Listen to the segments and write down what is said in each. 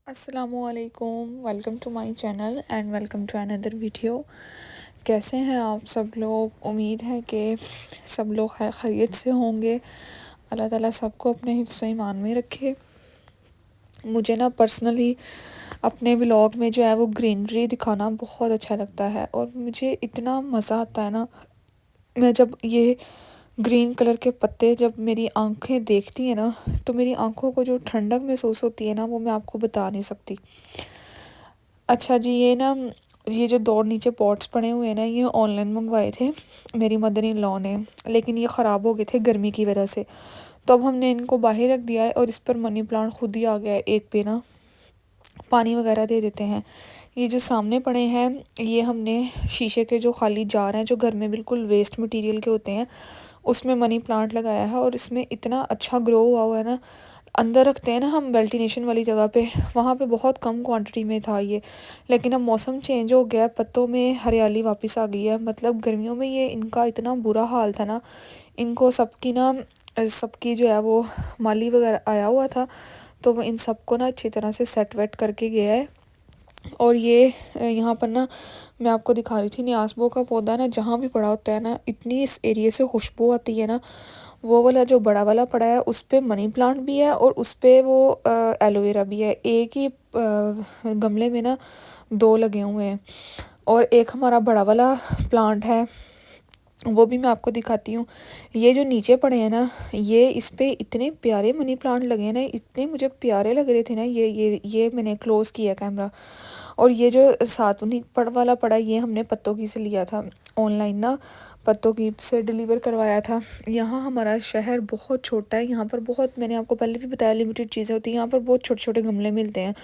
असलकुम, welcome to my channel and welcome to another video. कैसे हैं आप सब लोग? उम्मीद है कि सब लोग खैर खैरियत से होंगे। अल्लाह ताला सबको अपने हिफ्ज़ ईमान में रखे। मुझे ना पर्सनली अपने व्लॉग में जो है वो ग्रीनरी दिखाना बहुत अच्छा लगता है और मुझे इतना मज़ा आता है ना, मैं जब ये ग्रीन कलर के पत्ते जब मेरी आंखें देखती हैं ना, तो मेरी आंखों को जो ठंडक महसूस होती है ना, वो मैं आपको बता नहीं सकती। अच्छा जी, ये जो 2 नीचे पॉट्स पड़े हुए हैं ना, ये ऑनलाइन मंगवाए थे मेरी मदर इन लॉ ने, लेकिन ये ख़राब हो गए थे गर्मी की वजह से। तो अब हमने इनको बाहर रख दिया है और इस पर मनी प्लांट खुद ही आ गया है। एक पे ना पानी वगैरह दे देते हैं। ये जो सामने पड़े हैं, ये हमने शीशे के जो खाली जार हैं जो घर में बिल्कुल वेस्ट मटेरियल के होते हैं, उसमें मनी प्लांट लगाया है और इसमें इतना अच्छा ग्रो हुआ है ना। अंदर रखते हैं ना हम वेल्टिनेशन वाली जगह पे, वहाँ पे बहुत कम क्वांटिटी में था ये, लेकिन अब मौसम चेंज हो गया, पत्तों में हरियाली वापस आ गई है। मतलब गर्मियों में ये इनका इतना बुरा हाल था ना, इनको सबकी जो है वो माली वगैरह आया हुआ था, तो वो इन सबको ना अच्छी तरह से सेट वेट करके गया है। और ये यहाँ पर ना मैं आपको दिखा रही थी, न्यासबो का पौधा ना जहाँ भी पड़ा होता है ना, इतनी इस एरिया से खुशबू आती है ना। वो वाला जो बड़ा वाला पड़ा है उस पे मनी प्लांट भी है और उस पे वो एलोवेरा भी है। एक ही गमले में ना 2 लगे हुए हैं। और एक हमारा बड़ा वाला प्लांट है, वो भी मैं आपको दिखाती हूँ। ये जो नीचे पड़े हैं ना, ये इस पे इतने प्यारे मनी प्लांट लगे हैं ना, इतने मुझे प्यारे लग रहे थे ना। ये मैंने क्लोज़ किया कैमरा। और ये जो सातुनी पड़ वाला पड़ा, ये हमने पत्तों की से लिया था ऑनलाइन ना, पत्तों की से डिलीवर करवाया था। यहाँ हमारा शहर बहुत छोटा है, यहाँ पर बहुत, मैंने आपको पहले भी बताया, लिमिटेड चीज़ें होती हैं यहाँ पर। बहुत छोटे छोटे गमले मिलते हैं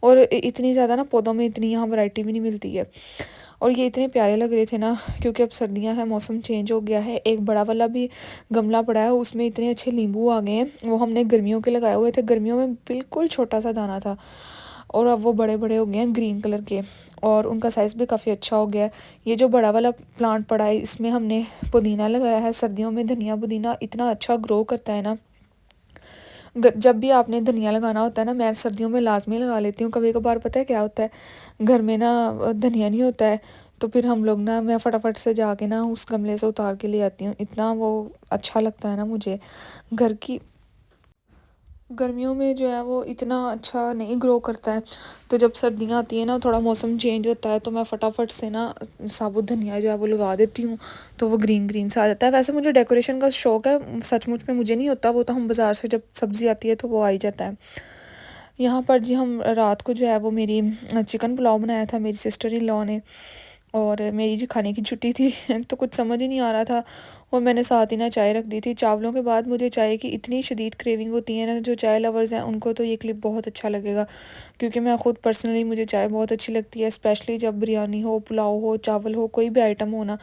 और इतनी ज़्यादा ना पौधों में इतनी यहाँ वैरायटी भी नहीं मिलती है। और ये इतने प्यारे लग रहे थे ना, क्योंकि अब सर्दियाँ हैं, मौसम चेंज हो गया है। एक बड़ा वाला भी गमला पड़ा है, उसमें इतने अच्छे नींबू आ गए हैं। वो हमने गर्मियों के लगाए हुए थे, गर्मियों में बिल्कुल छोटा सा दाना था और अब वो बड़े बड़े हो गए हैं ग्रीन कलर के, और उनका साइज़ भी काफ़ी अच्छा हो गया है। ये जो बड़ा वाला प्लांट पड़ा है, इसमें हमने पुदीना लगाया है। सर्दियों में धनिया पुदीना इतना अच्छा ग्रो करता है ना। जब भी आपने धनिया लगाना होता है ना, मैं सर्दियों में लाजमी लगा लेती हूँ। कभी कभार पता है क्या होता है, घर में ना धनिया नहीं होता है, तो फिर हम लोग ना, मैं फटाफट से जाके ना उस गमले से उतार के ले आती हूँ। इतना वो अच्छा लगता है ना मुझे। घर की गर्मियों में जो है वो इतना अच्छा नहीं ग्रो करता है, तो जब सर्दियाँ आती हैं ना, थोड़ा मौसम चेंज होता है, तो मैं फटाफट से ना साबुत धनिया जो है वो लगा देती हूँ, तो वो ग्रीन ग्रीन सा आ जाता है। वैसे मुझे डेकोरेशन का शौक है, सचमुच में मुझे नहीं होता, वो तो हम बाज़ार से जब सब्ज़ी आती है तो वो आ ही जाता है। यहाँ पर जी हम रात को जो है वो मेरी चिकन पुलाव बनाया था मेरी सिस्टर इन लॉ ने, और मेरी जी खाने की छुट्टी थी तो कुछ समझ ही नहीं आ रहा था, और मैंने साथ ही ना चाय रख दी थी। चावलों के बाद मुझे चाय की इतनी शदीद क्रेविंग होती है ना, जो चाय लवर्स हैं उनको तो ये क्लिप बहुत अच्छा लगेगा, क्योंकि मैं ख़ुद पर्सनली, मुझे चाय बहुत अच्छी लगती है, स्पेशली जब बिरयानी हो, पुलाव हो, चावल हो, कोई भी आइटम हो ना।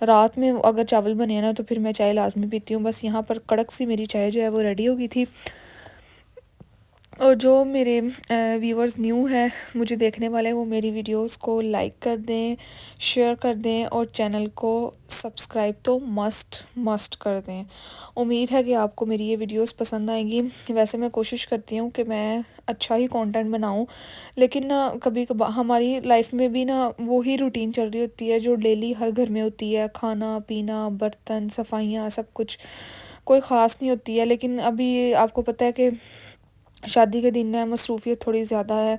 रात में अगर चावल बने ना, तो फिर मैं चाय लाजमी पीती हूँ। बस यहाँ पर कड़क सी मेरी चाय जो है वो रेडी हो गई थी। और जो मेरे व्यूअर्स न्यू हैं मुझे देखने वाले, वो मेरी वीडियोस को लाइक कर दें, शेयर कर दें और चैनल को सब्सक्राइब तो मस्ट मस्ट कर दें। उम्मीद है कि आपको मेरी ये वीडियोस पसंद आएंगी। वैसे मैं कोशिश करती हूँ कि मैं अच्छा ही कंटेंट बनाऊँ, लेकिन ना कभी कभार हमारी लाइफ में भी ना वही रूटीन चल रही होती है जो डेली हर घर में होती है, खाना पीना, बर्तन, सफाइयाँ, सब कुछ कोई ख़ास नहीं होती है। लेकिन अभी आपको पता है कि शादी के दिन है, मसरूफ़ियत थोड़ी ज़्यादा है,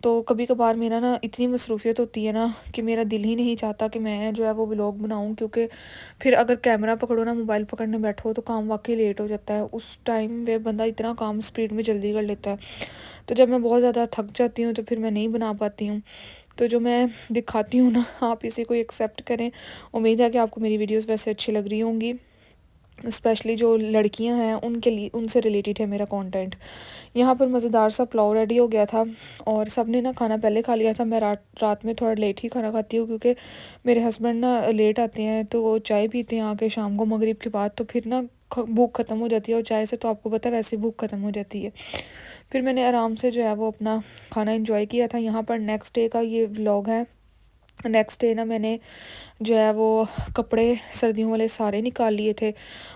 तो कभी कभार मेरा ना इतनी मसरूफ़ियत होती है ना कि मेरा दिल ही नहीं चाहता कि मैं जो है वो व्लॉग बनाऊं, क्योंकि फिर अगर कैमरा पकड़ो ना, मोबाइल पकड़ने बैठो, तो काम वाकई लेट हो जाता है। उस टाइम वे बंदा इतना काम स्पीड में जल्दी कर लेता है, तो जब मैं बहुत ज़्यादा थक जाती हूँ तो फिर मैं नहीं बना पाती हूँ। तो जो मैं दिखाती हूँ ना, आप इसे को एक्सेप्ट करें। उम्मीद है कि आपको मेरी वीडियोज़ वैसे अच्छी लग रही होंगी, स्पेशली जो लड़कियां हैं उनके लिए, उनसे रिलेटेड है मेरा कंटेंट। यहाँ पर मज़ेदार सा पुलाव रेडी हो गया था और सब ने ना खाना पहले खा लिया था। मैं रात में थोड़ा लेट ही खाना खाती हूँ, क्योंकि मेरे हस्बैंड ना लेट आते हैं, तो वो चाय पीते हैं आके शाम को मगरिब के बाद, तो फिर ना भूख ख़त्म हो जाती है, और चाय से तो आपको पता है वैसे ही भूख ख़त्म हो जाती है। फिर मैंने आराम से जो है वो अपना खाना इंजॉय किया था। यहाँ पर नेक्स्ट डे का ये व्लॉग है। नेक्स्ट डे ना मैंने जो है वो कपड़े सर्दियों वाले सारे निकाल लिए थे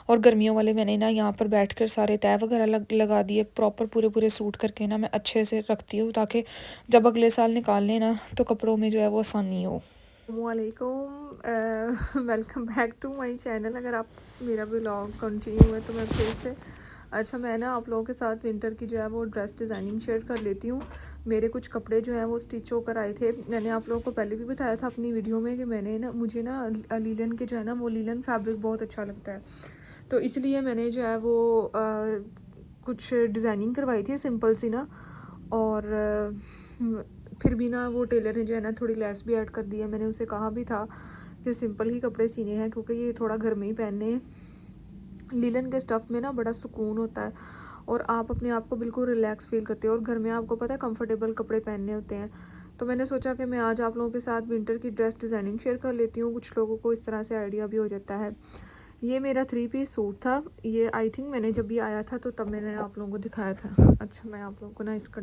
और गर्मियों वाले मैंने ना यहाँ पर बैठकर सारे तय वगैरह लगा दिए प्रॉपर पूरे पूरे सूट करके ना मैं अच्छे से रखती हूँ ताकि जब अगले साल निकालने ना तो कपड़ों में जो है वो आसानी हो। वालेकुम welcome back to my channel. अगर आप मेरा व्लॉग कंटिन्यू है तो मैं फिर से मैं ना आप लोगों के साथ विंटर की जो है वो ड्रेस डिज़ाइनिंग शेयर कर लेती हूँ। मेरे कुछ कपड़े जो हैं वो स्टिच होकर आए थे। मैंने आप लोगों को पहले भी बताया था अपनी वीडियो में कि मुझे ना लीलन के जो है ना वो लीलन फैब्रिक बहुत अच्छा लगता है, तो इसलिए मैंने जो है वो कुछ डिज़ाइनिंग करवाई थी सिंपल सी ना। और फिर भी ना वो टेलर ने जो है ना थोड़ी लेस भी ऐड कर दी है। मैंने उसे कहा भी था कि सिंपल ही कपड़े सीने हैं क्योंकि ये थोड़ा घर में ही पहनने हैं। लीलन के स्टफ़ में ना बड़ा सुकून होता है और आप अपने आप को बिल्कुल रिलैक्स फील करते हो और घर में आपको पता है कंफर्टेबल कपड़े पहनने होते हैं। तो मैंने सोचा कि मैं आज आप लोगों के साथ विंटर की ड्रेस डिज़ाइनिंग शेयर कर लेती हूँ। कुछ लोगों को इस तरह से आइडिया भी हो जाता है। ये मेरा 3 पीस सूट था। ये आई थिंक मैंने जब ये आया था तो तब मैंने आप लोगों को दिखाया था। अच्छा, मैं आप लोगों को ना इसका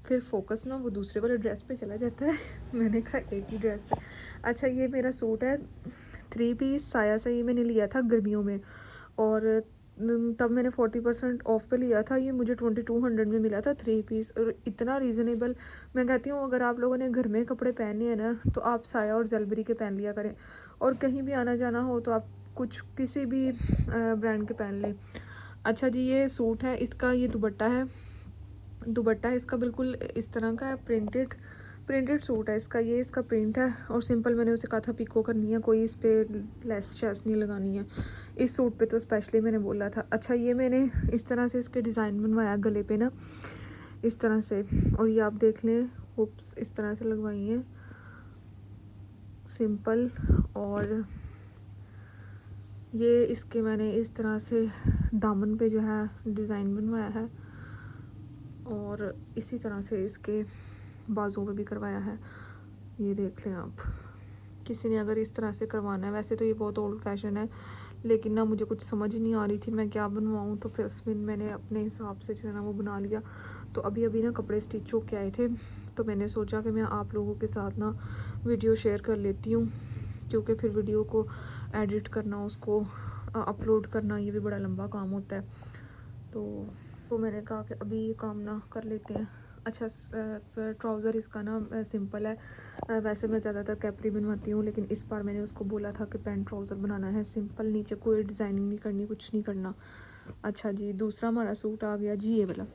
फिर फोकस ना वो दूसरे वाले ड्रेस पे चला जाता है। मैंने कहा एक ही ड्रेस पे। अच्छा, ये मेरा सूट है 3 पीस साया सा। ये मैंने लिया था गर्मियों में और तब मैंने 40% ऑफ पे लिया था। ये मुझे 2200 में मिला था 3 पीस और इतना रीज़नेबल। मैं कहती हूँ अगर आप लोगों ने घर में कपड़े पहने हैं ना तो आप साया और जलबरी के पहन लिया करें और कहीं भी आना जाना हो तो आप कुछ किसी भी ब्रांड के पहन लें। अच्छा जी, ये सूट है, इसका ये दुपट्टा है। दुपट्टा है इसका बिल्कुल इस तरह का है, प्रिंटेड सूट है इसका। ये इसका प्रिंट है और सिंपल मैंने उसे कहा था पिको करनी है, कोई इस पर लेस शेस नहीं लगानी है। इस सूट पे तो स्पेशली मैंने बोला था। अच्छा, ये मैंने इस तरह से इसके डिज़ाइन बनवाया गले पे ना इस तरह से, और ये आप देख लें हुप्स इस तरह से लगवाई हैं सिंपल। और ये इसके मैंने इस तरह से दामन पे जो है डिज़ाइन बनवाया है और इसी तरह से इसके बाजुओं पे भी करवाया है। ये देख लें आप, किसी ने अगर इस तरह से करवाना है। वैसे तो ये बहुत ओल्ड फैशन है लेकिन ना मुझे कुछ समझ नहीं आ रही थी मैं क्या बनवाऊँ, तो फिर उसमें मैंने अपने हिसाब से जो है ना वो बना लिया। तो अभी ना कपड़े स्टिच होके आए थे तो मैंने सोचा कि मैं आप लोगों के साथ ना वीडियो शेयर कर लेती हूँ क्योंकि फिर वीडियो को एडिट करना, उसको अपलोड करना, ये भी बड़ा लंबा काम होता है। तो मैंने कहा कि अभी ये काम ना कर लेते हैं। अच्छा, ट्राउज़र इसका ना सिंपल है। वैसे मैं ज़्यादातर कैपरी बनवाती हूँ लेकिन इस बार मैंने उसको बोला था कि पैंट ट्राउज़र बनाना है सिंपल, नीचे कोई डिज़ाइनिंग नहीं करनी, कुछ नहीं करना। अच्छा जी, दूसरा हमारा सूट आ गया जी, ये वाला।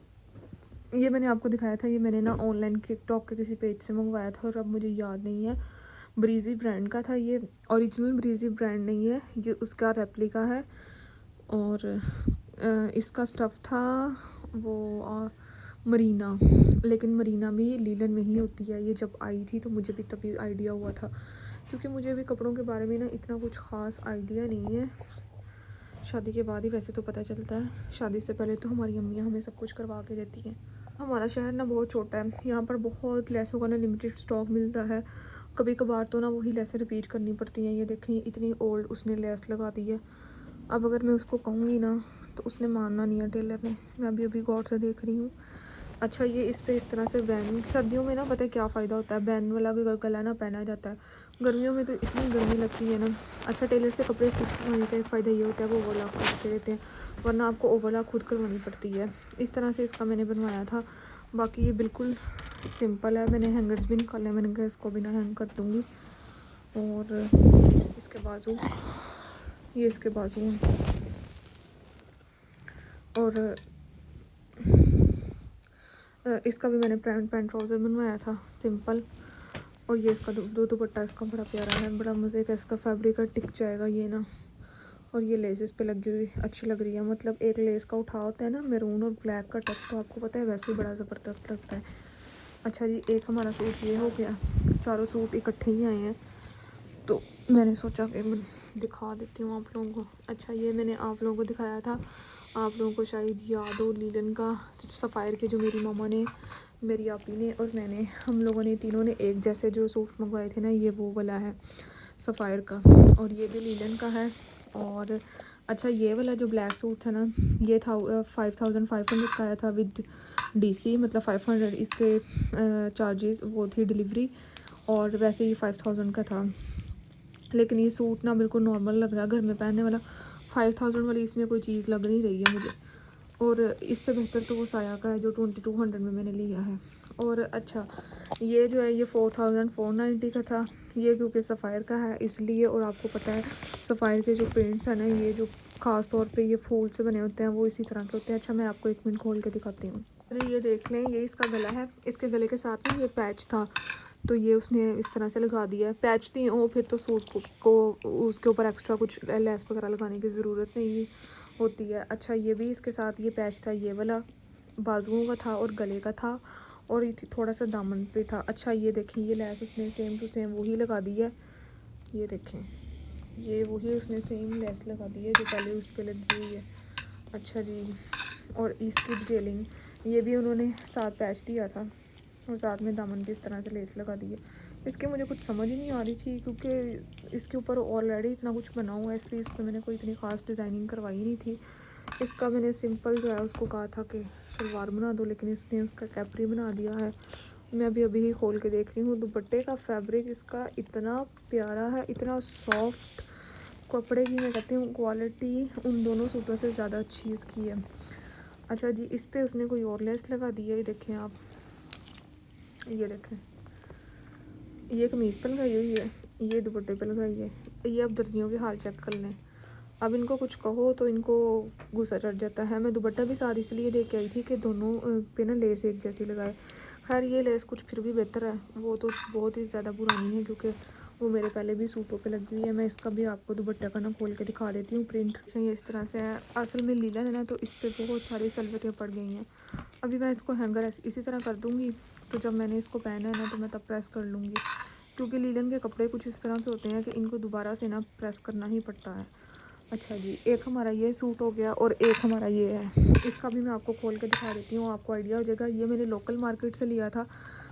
ये मैंने आपको दिखाया था, ये मैंने ना ऑनलाइन टिकटॉक के किसी पेज से मंगवाया था और अब मुझे याद नहीं है, ब्रीजी ब्रांड का था। ये ओरिजिनल ब्रीजी ब्रांड नहीं है, ये उसका रेप्लिका है। और इसका स्टफ़ था वो मरीना, लेकिन मरीना भी लीलन में ही होती है। ये जब आई थी तो मुझे भी तभी आइडिया हुआ था क्योंकि मुझे भी कपड़ों के बारे में ना इतना कुछ ख़ास आइडिया नहीं है। शादी के बाद ही वैसे तो पता चलता है, शादी से पहले तो हमारी अम्मियाँ हमें सब कुछ करवा के देती हैं। हमारा शहर ना बहुत छोटा है, यहाँ पर बहुत लेसों का ना लिमिटेड स्टॉक मिलता है। कभी कभार तो ना वही लेसें रिपीट करनी पड़ती हैं। ये देखें इतनी ओल्ड उसने लेस लगा दी है। अब अगर मैं उसको कहूँगी ना तो उसने मानना नहीं है टेलर ने। मैं अभी गौर से देख रही हूँ। अच्छा, ये इस पे इस तरह से बैन, सर्दियों में ना पता है क्या फ़ायदा होता है, बैन वाला गला ना पहना जाता है। गर्मियों में तो इतनी गर्मी लगती है ना। अच्छा, टेलर से कपड़े स्टिच करवाने का एक फ़ायदा ये होता है वो ओवरलॉक करके देते हैं, वरना आपको ओवरलॉक खुद करवानी पड़ती है। इस तरह से इसका मैंने बनवाया था। बाकी ये बिल्कुल सिंपल है। मैंने हैंगर्स भी निकाले, मैंने कहा इसको भी ना हैंग कर दूँगी। और इसके बाजू, ये इसके बाजू हैं। और इसका भी मैंने पैंट ट्राउज़र बनवाया था सिंपल। और ये इसका दो दुपट्टा इसका बड़ा प्यारा है, बड़ा मज़े का इसका फैब्रिक का, टिक जाएगा ये ना। और ये लेस इस पे लगी हुई अच्छी लग रही है, मतलब एक लेस का उठा होता है ना मैरून और ब्लैक का टच, तो आपको पता है वैसे ही बड़ा ज़बरदस्त लगता है। अच्छा जी, एक हमारा सूट ये हो गया, चारों सूट इकट्ठे ही आए हैं तो मैंने सोचा कि मैं दिखा देती हूँ आप लोगों को। अच्छा, ये मैंने आप लोगों को दिखाया था, आप लोगों को शायद याद हो, लीलन का सफ़ायर के जो मेरी मामा ने, मेरी आपी ने और मैंने, हम लोगों ने तीनों ने एक जैसे जो सूट मंगवाए थे ना, ये वो वाला है सफ़ायर का और ये भी लीलन का है। और अच्छा, ये वाला जो ब्लैक सूट था ना, ये था 5500 का आया था विद डीसी, मतलब 500 इसके चार्जेस वो थी डिलीवरी। और वैसे ही 5000 का था, लेकिन ये सूट ना बिल्कुल नॉर्मल लग रहा है घर में पहनने वाला। 5000 वाली इसमें कोई चीज़ लग नहीं रही है मुझे, और इससे बेहतर तो वो साया का है जो 2200 में मैंने लिया है। और अच्छा, ये जो है ये 4490 का था, ये क्योंकि सफ़ायर का है इसलिए। और आपको पता है सफ़ायर के जो प्रिंट्स हैं ना, ये जो ख़ास तौर पे ये फूल से बने होते हैं वो इसी तरह के होते हैं। अच्छा, मैं आपको 1 मिनट खोल के दिखाती हूँ। अरे ये देख लें, ये इसका गला है, इसके गले के साथ ना ये पैच था, तो ये उसने इस तरह से लगा दिया है। पैच थी हो फिर तो सूट को उसके ऊपर एक्स्ट्रा कुछ लेस वगैरह लगाने की ज़रूरत नहीं होती है। अच्छा, ये भी इसके साथ ये पैच था, ये वाला बाजुओं का था और गले का था, और ये थोड़ा सा दामन पे था। अच्छा, ये देखें, ये लेस उसने सेम टू सेम वही लगा दी है। ये देखें, ये वही उसने सेम लेस लगा दी है जो पहले उस पर लगी हुई है। अच्छा जी, और इसकी डिटेलिंग ये भी उन्होंने साथ पैच दिया था, और साथ में दामन की इस तरह से लेस लगा दी है। इसके मुझे कुछ समझ ही नहीं आ रही थी, क्योंकि इसके ऊपर ऑलरेडी इतना कुछ बना हुआ है, इसलिए इस पर मैंने कोई इतनी ख़ास डिज़ाइनिंग करवाई नहीं थी। इसका मैंने सिंपल जो है उसको कहा था कि शलवार बना दो, लेकिन इसने उसका कैपरी बना दिया है। मैं अभी ही खोल के देख रही हूँ। दुपट्टे का फैब्रिक इसका इतना प्यारा है, इतना सॉफ्ट कपड़े की, मैं कहती हूँ क्वालिटी उन दोनों सूटों से ज़्यादा अच्छी इसकी है। अच्छा जी, इस पर उसने कोई और लेस लगा दी है, ये देखें आप, ये देखें, ये कमीज़ पे लगाई हुई है, ये दुपट्टे पे लगाई है। ये अब दर्जियों के हाल चेक कर लें। अब इनको कुछ कहो तो इनको गुस्सा चढ़ जाता है। मैं दुपट्टा भी साथ इसलिए दे के आई थी कि दोनों पे ना लेस एक जैसी लगाए। खैर, ये लेस कुछ फिर भी बेहतर है, वो तो बहुत ही ज़्यादा पुरानी है क्योंकि वो मेरे पहले भी सूटों पे लगी हुई है। मैं इसका भी आपको दुपट्टा का ना खोल के दिखा देती हूँ। प्रिंट ये इस तरह से है। असल में लीलन है ना, तो इस पर बहुत सारी सलवटें पड़ गई हैं। अभी मैं इसको हैंगर इसी तरह कर दूँगी, तो जब मैंने इसको पहना है ना तो मैं तब प्रेस कर लूँगी, क्योंकि लीलन के कपड़े कुछ इस तरह के होते हैं कि इनको दोबारा से ना प्रेस करना ही पड़ता है। अच्छा जी, एक हमारा ये सूट हो गया और एक हमारा ये है। इसका भी मैं आपको खोल के दिखा देती हूँ, आपको आइडिया हो जाएगा। ये मैंने लोकल मार्केट से लिया था।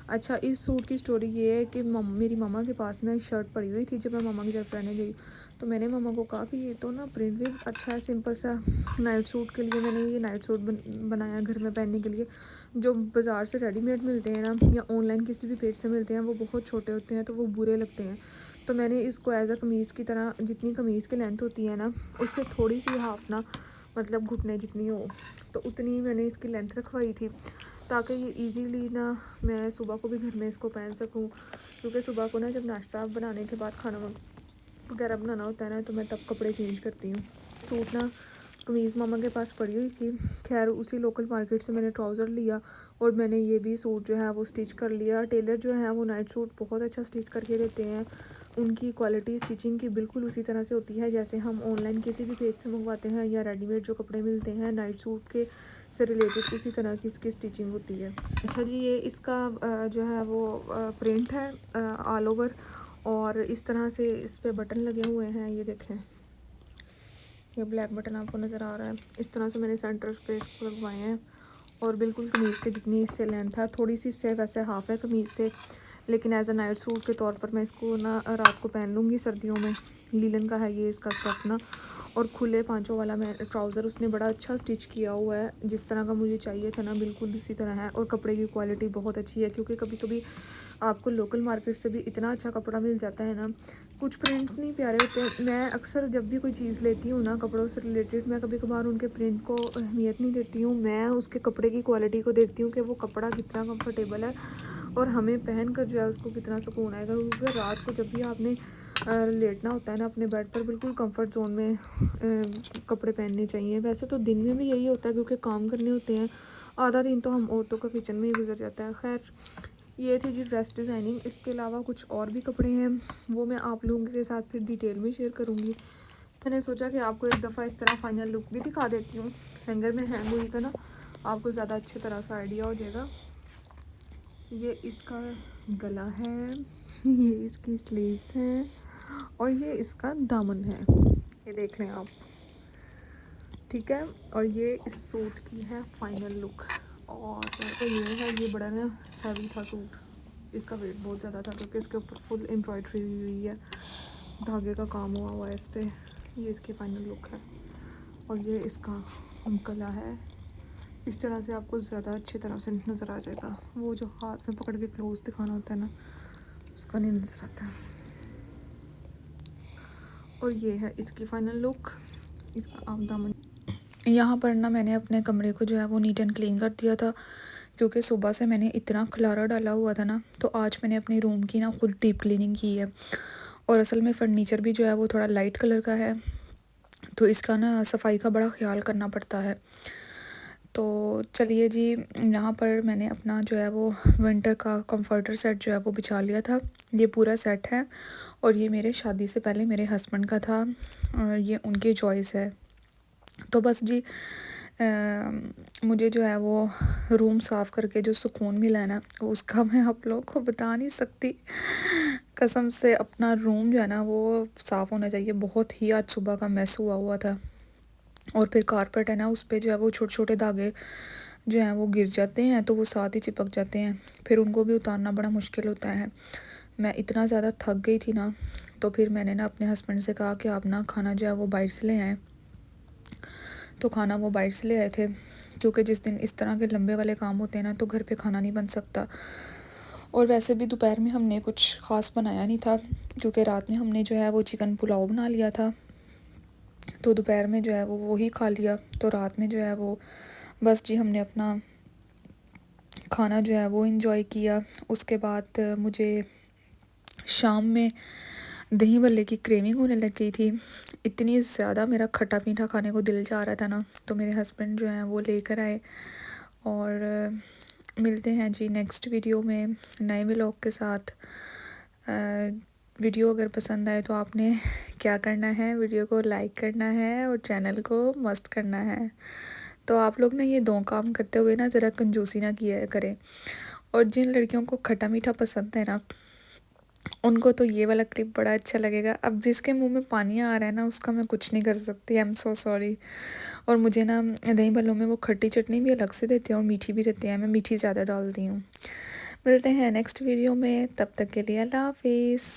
अच्छा, इस सूट की स्टोरी ये है कि मेरी मामा के पास ना शर्ट पड़ी हुई थी। जब मैं मामा की तरफ रहने गई तो मैंने मामा को कहा कि ये तो ना प्रिंट भी अच्छा है, सिंपल सा नाइट सूट के लिए मैंने ये नाइट सूट बनाया घर में पहनने के लिए। जो बाज़ार से रेडीमेड मिलते हैं ना, या ऑनलाइन किसी भी पेज से मिलते हैं, वो बहुत छोटे होते हैं तो वो बुरे लगते हैं। तो मैंने इसको एज अ कमीज़ की तरह, जितनी कमीज़ की लेंथ होती है ना उससे थोड़ी सी हाफ ना, मतलब घुटने जितनी हो, तो उतनी मैंने इसकी लेंथ रखवाई थी, ताकि ये इजीली ना मैं सुबह को भी घर में इसको पहन सकूं। क्योंकि सुबह को ना जब नाश्ता बनाने के बाद खाना वगैरह बनाना होता है ना, तो मैं तब कपड़े चेंज करती हूँ। सूट ना कमीज़ मामा के पास पड़ी हुई थी। खैर, उसी लोकल मार्केट से मैंने ट्राउज़र लिया और मैंने ये भी सूट जो है वो स्टिच कर लिया। टेलर जो है वो नाइट सूट बहुत अच्छा स्टिच करके देते हैं। उनकी क्वालिटी स्टिचिंग की बिल्कुल उसी तरह से होती है जैसे हम ऑनलाइन किसी भी पेज से मंगवाते हैं, या रेडीमेड जो कपड़े मिलते हैं नाइट सूट के से रिलेटेड उसी तरह की इसकी स्टिचिंग होती है। अच्छा जी, ये इसका जो है वो प्रिंट है ऑल ओवर, और इस तरह से इस पे बटन लगे हुए हैं। ये देखें, ये ब्लैक बटन आपको नज़र आ रहा है। इस तरह से मैंने सेंटर पे इसको लगवाए हैं, और बिल्कुल कमीज़ के जितनी इससे लेंथ है, थोड़ी सी इससे वैसे हाफ है कमीज़ से, लेकिन एज अ नाइट सूट के तौर पर मैं इसको ना रात को पहन लूँगी सर्दियों में। लीलन का है ये इसका स्टफ ना, और खुले पांचों वाला मैं ट्राउज़र उसने बड़ा अच्छा स्टिच किया हुआ है, जिस तरह का मुझे चाहिए था ना बिल्कुल उसी तरह है। और कपड़े की क्वालिटी बहुत अच्छी है, क्योंकि कभी कभी आपको लोकल मार्केट से भी इतना अच्छा कपड़ा मिल जाता है ना, कुछ प्रिंट्स नहीं प्यारे होते। मैं अक्सर जब भी कोई चीज़ लेती हूँ ना कपड़ों से रिलेटेड, मैं कभी कभार उनके प्रिंट को अहमियत नहीं देती हूँ, मैं उसके कपड़े की क्वालिटी को देखती हूँ कि वो कपड़ा कितना कंफर्टेबल है और हमें पहन कर जो है उसको कितना सुकून आएगा। क्योंकि रात को जब भी आपने लेटना होता है ना अपने बेड पर, बिल्कुल कंफर्ट जोन में कपड़े पहनने चाहिए। वैसे तो दिन में भी यही होता है क्योंकि काम करने होते हैं, आधा दिन तो हम औरतों का किचन में ही गुजर जाता है। खैर, ये थी जी ड्रेस डिज़ाइनिंग। इसके अलावा कुछ और भी कपड़े हैं, वो मैं आप लोगों के साथ फिर डिटेल में शेयर करूँगी। तो मैंने सोचा कि आपको एक दफ़ा इस तरह फाइनल लुक भी दिखा देती हूँ। हैंगर में हैंग हुई का ना, आपको ज़्यादा अच्छी तरह से आइडिया हो जाएगा। ये इसका गला है, ये इसकी स्लीव्स हैं, और ये इसका दामन है। ये देख लें आप, ठीक है। और ये इस सूट की है फाइनल लुक। और तो ये है, ये बड़ा ना हैवी था सूट, इसका वेट बहुत ज़्यादा था क्योंकि इसके ऊपर फुल एम्ब्रॉयडरी हुई है, धागे का काम हुआ है इस पर। ये इसकी फाइनल लुक है, और ये इसका गला है। इस तरह से आपको ज़्यादा अच्छी तरह से नज़र आ जाएगा। वो जो हाथ में पकड़ के क्लोज दिखाना होता है ना, उसका नहीं नजर आता। और ये है इसकी फाइनल लुक। इसका आप दामन यहाँ पर ना मैंने अपने कमरे को जो है वो नीट एंड क्लीन कर दिया था, क्योंकि सुबह से मैंने इतना खलारा डाला हुआ था ना, तो आज मैंने अपनी रूम की ना खुद डीप क्लीनिंग की है। और असल में फ़र्नीचर भी जो है वो थोड़ा लाइट कलर का है, तो इसका ना सफाई का बड़ा ख्याल करना पड़ता है। तो चलिए जी, यहाँ पर मैंने अपना जो है वो विंटर का कंफर्टर सेट जो है वो बिछा लिया था। ये पूरा सेट है और ये मेरे शादी से पहले मेरे हस्बैंड का था, ये उनकी चॉइस है। तो बस जी, मुझे जो है वो रूम साफ़ करके जो सुकून मिला है ना, उसका मैं आप लोगों को बता नहीं सकती। कसम से अपना रूम जो है ना वो साफ़ होना चाहिए। बहुत ही आज सुबह का मैस हुआ हुआ था। और फिर कारपेट है ना, उस पे जो है वो छोटे छोटे धागे जो हैं वो गिर जाते हैं, तो वो साथ ही चिपक जाते हैं। फिर उनको भी उतारना बड़ा मुश्किल होता है। मैं इतना ज़्यादा थक गई थी ना, तो फिर मैंने ना अपने हस्बैंड से कहा कि आप ना खाना जो है वो बाहर से ले आएँ। तो खाना वो बाहर से ले आए थे, क्योंकि जिस दिन इस तरह के लंबे वाले काम होते हैं ना, तो घर पे खाना नहीं बन सकता। और वैसे भी दोपहर में हमने कुछ ख़ास बनाया नहीं था, क्योंकि रात में हमने जो है वो चिकन पुलाव बना लिया था, तो दोपहर में जो है वो वही खा लिया। तो रात में जो है वो बस जी हमने अपना खाना जो है वो इंजॉय किया। उसके बाद मुझे शाम में दही भल्ले की क्रेविंग होने लग गई थी। इतनी ज़्यादा मेरा खट्टा मीठा खाने को दिल जा रहा था ना, तो मेरे हस्बैंड जो हैं वो लेकर आए। और मिलते हैं जी नेक्स्ट वीडियो में नए व्लॉग के साथ। वीडियो अगर पसंद आए तो आपने क्या करना है, वीडियो को लाइक करना है और चैनल को मस्त करना है। तो आप लोग ना ये दो काम करते हुए ना ज़रा कंजूसी ना किया करें। और जिन लड़कियों को खट्टा मीठा पसंद है ना, उनको तो ये वाला क्लिप बड़ा अच्छा लगेगा। अब जिसके मुंह में पानी आ रहा है ना, उसका मैं कुछ नहीं कर सकती, आई एम सो सॉरी। और मुझे ना दही भल्लों में वो खट्टी चटनी भी अलग से देते हैं और मीठी भी देते हैं, मैं मीठी ज़्यादा डालती हूँ। मिलते हैं नेक्स्ट वीडियो में, तब तक के लिए अल्लाह हाफिज़।